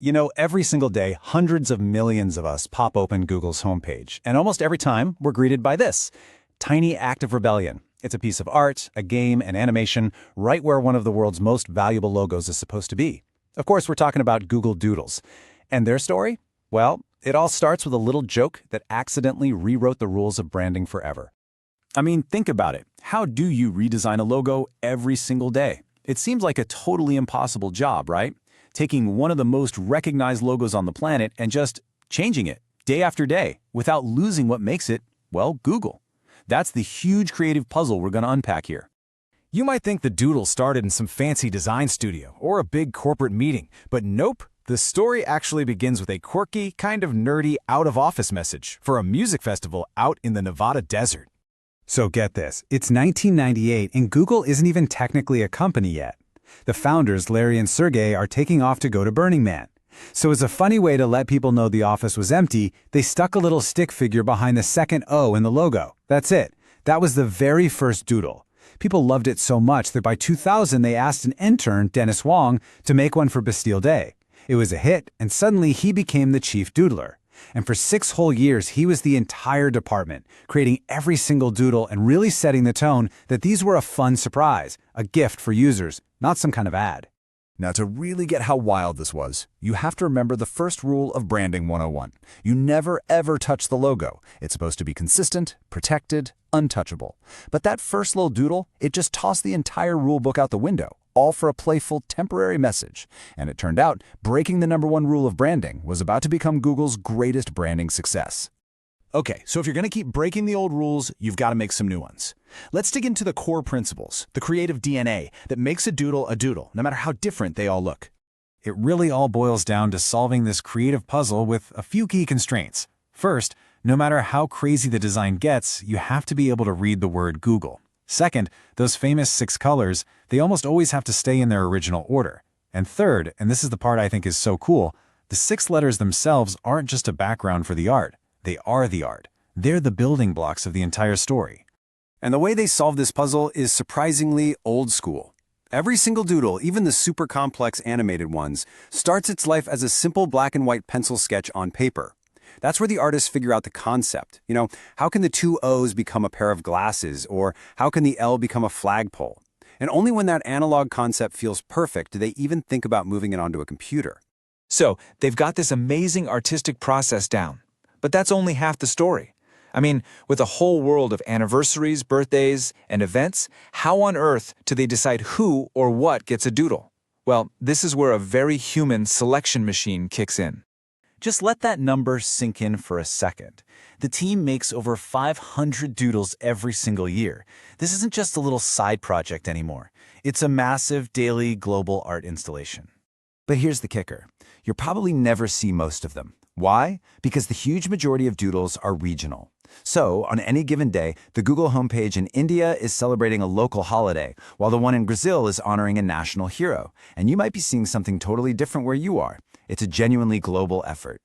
You know, every single day, hundreds of millions of us pop open Google's homepage, and almost every time we're greeted by this tiny act of rebellion. It's a piece of art, a game, an animation, right where one of the world's most valuable logos is supposed to be. Of course, we're talking about Google Doodles. And their story? Well, it all starts with a little joke that accidentally rewrote the rules of branding forever. I mean, think about it. How do you redesign a logo every single day? It seems like a totally impossible job, right? Taking one of the most recognized logos on the planet and just changing it day after day without losing what makes it, well, Google. That's the huge creative puzzle we're going to unpack here. You might think the Doodle started in some fancy design studio or a big corporate meeting, but nope. The story actually begins with a quirky, kind of nerdy out-of-office message for a music festival out in the Nevada desert. So get this, it's 1998 and Google isn't even technically a company yet. The founders, Larry and Sergey, are taking off to go to Burning Man. So as a funny way to let people know the office was empty, they stuck a little stick figure behind the second O in the logo. That's it. That was the very first Doodle. People loved it so much that by 2000 they asked an intern, Dennis Wong, to make one for Bastille Day. It was a hit, and suddenly he became the chief doodler. And for 6 whole years, he was the entire department, creating every single doodle and really setting the tone that these were a fun surprise, a gift for users, not some kind of ad. Now, to really get how wild this was, you have to remember the first rule of Branding 101. You never, ever touch the logo. It's supposed to be consistent, protected, untouchable. But that first little doodle, it just tossed the entire rule book out the window, all for a playful, temporary message. And it turned out, breaking the #1 rule of branding was about to become Google's greatest branding success. Okay, so if you're going to keep breaking the old rules, you've got to make some new ones. Let's dig into the core principles, the creative DNA that makes a doodle, no matter how different they all look. It really all boils down to solving this creative puzzle with a few key constraints. First, no matter how crazy the design gets, you have to be able to read the word Google. Second, those famous 6 colors, they almost always have to stay in their original order. And third, and this is the part I think is so cool, the 6 letters themselves aren't just a background for the art. They are the art. They're the building blocks of the entire story. And the way they solve this puzzle is surprisingly old school. Every single doodle, even the super complex animated ones, starts its life as a simple black and white pencil sketch on paper. That's where the artists figure out the concept. You know, how can the 2 O's become a pair of glasses, or how can the L become a flagpole? And only when that analog concept feels perfect do they even think about moving it onto a computer. So, they've got this amazing artistic process down. But that's only half the story. I mean, with a whole world of anniversaries, birthdays, and events, how on earth do they decide who or what gets a doodle? Well, this is where a very human selection machine kicks in. Just let that number sink in for a second. The team makes over 500 doodles every single year. This isn't just a little side project anymore. It's a massive daily global art installation. But here's the kicker. You'll probably never see most of them. Why? Because the huge majority of doodles are regional. So, on any given day, the Google homepage in India is celebrating a local holiday, while the one in Brazil is honoring a national hero. And you might be seeing something totally different where you are. It's a genuinely global effort.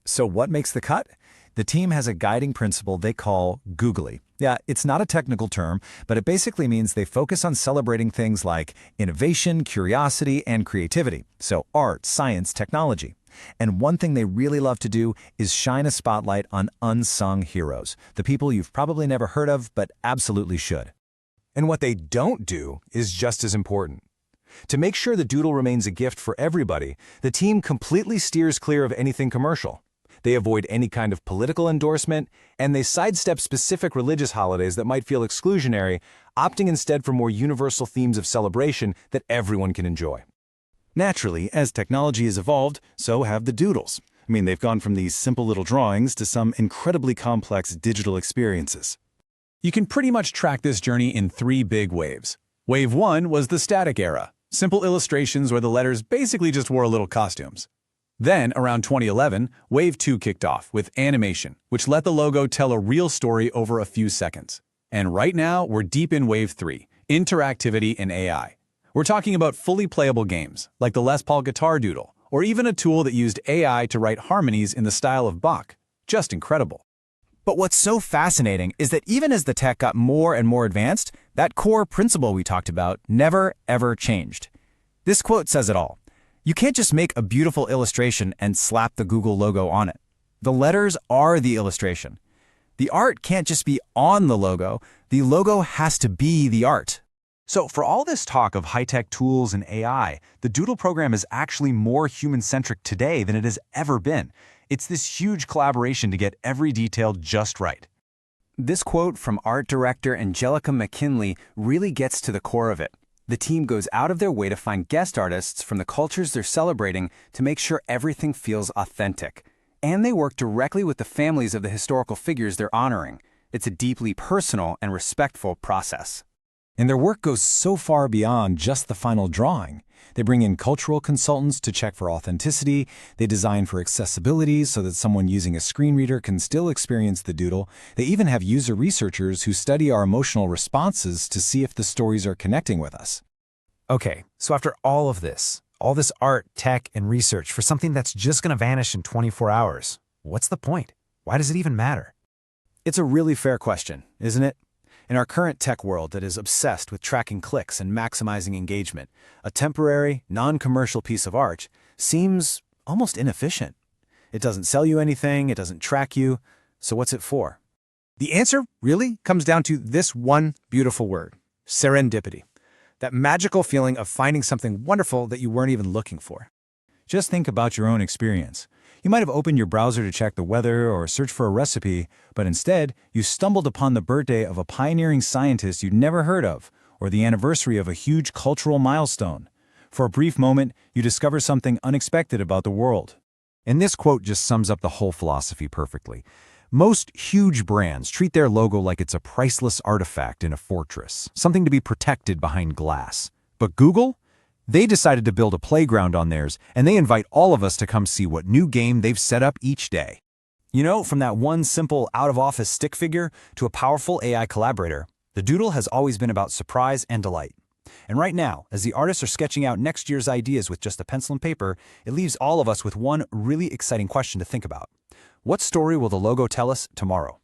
So what makes the cut? The team has a guiding principle they call googly. Yeah, it's not a technical term, but it basically means they focus on celebrating things like innovation, curiosity, and creativity. So art, science, technology. And one thing they really love to do is shine a spotlight on unsung heroes, the people you've probably never heard of but absolutely should. And what they don't do is just as important. To make sure the doodle remains a gift for everybody, the team completely steers clear of anything commercial. They avoid any kind of political endorsement, and they sidestep specific religious holidays that might feel exclusionary, opting instead for more universal themes of celebration that everyone can enjoy. Naturally, as technology has evolved, so have the doodles. I mean, they've gone from these simple little drawings to some incredibly complex digital experiences. You can pretty much track this journey in 3 big waves. Wave 1 was the static era, simple illustrations where the letters basically just wore little costumes. Then, around 2011, Wave 2 kicked off with animation, which let the logo tell a real story over a few seconds. And right now, we're deep in Wave 3, interactivity and AI. We're talking about fully playable games, like the Les Paul Guitar Doodle, or even a tool that used AI to write harmonies in the style of Bach. Just incredible. But what's so fascinating is that even as the tech got more and more advanced, that core principle we talked about never, ever changed. This quote says it all. You can't just make a beautiful illustration and slap the Google logo on it. The letters are the illustration. The art can't just be on the logo has to be the art. So for all this talk of high-tech tools and AI, the Doodle program is actually more human-centric today than it has ever been. It's this huge collaboration to get every detail just right. This quote from art director Angelica McKinley really gets to the core of it. The team goes out of their way to find guest artists from the cultures they're celebrating to make sure everything feels authentic. And they work directly with the families of the historical figures they're honoring. It's a deeply personal and respectful process. And their work goes so far beyond just the final drawing. They bring in cultural consultants to check for authenticity. They design for accessibility so that someone using a screen reader can still experience the doodle. They even have user researchers who study our emotional responses to see if the stories are connecting with us. Okay, so after all this art, tech, and research for something that's just going to vanish in 24 hours, what's the point? Why does it even matter? It's a really fair question, isn't it? In our current tech world that is obsessed with tracking clicks and maximizing engagement, a temporary, non-commercial piece of art seems almost inefficient. It doesn't sell you anything, it doesn't track you, so what's it for? The answer really comes down to this one beautiful word: serendipity. That magical feeling of finding something wonderful that you weren't even looking for. Just think about your own experience. You might have opened your browser to check the weather or search for a recipe, but instead, you stumbled upon the birthday of a pioneering scientist you'd never heard of, or the anniversary of a huge cultural milestone. For a brief moment, you discover something unexpected about the world. And this quote just sums up the whole philosophy perfectly. Most huge brands treat their logo like it's a priceless artifact in a fortress, something to be protected behind glass. But Google? They decided to build a playground on theirs, and they invite all of us to come see what new game they've set up each day. You know, from that one simple out-of-office stick figure to a powerful AI collaborator, the Doodle has always been about surprise and delight. And right now, as the artists are sketching out next year's ideas with just a pencil and paper, it leaves all of us with one really exciting question to think about. What story will the logo tell us tomorrow?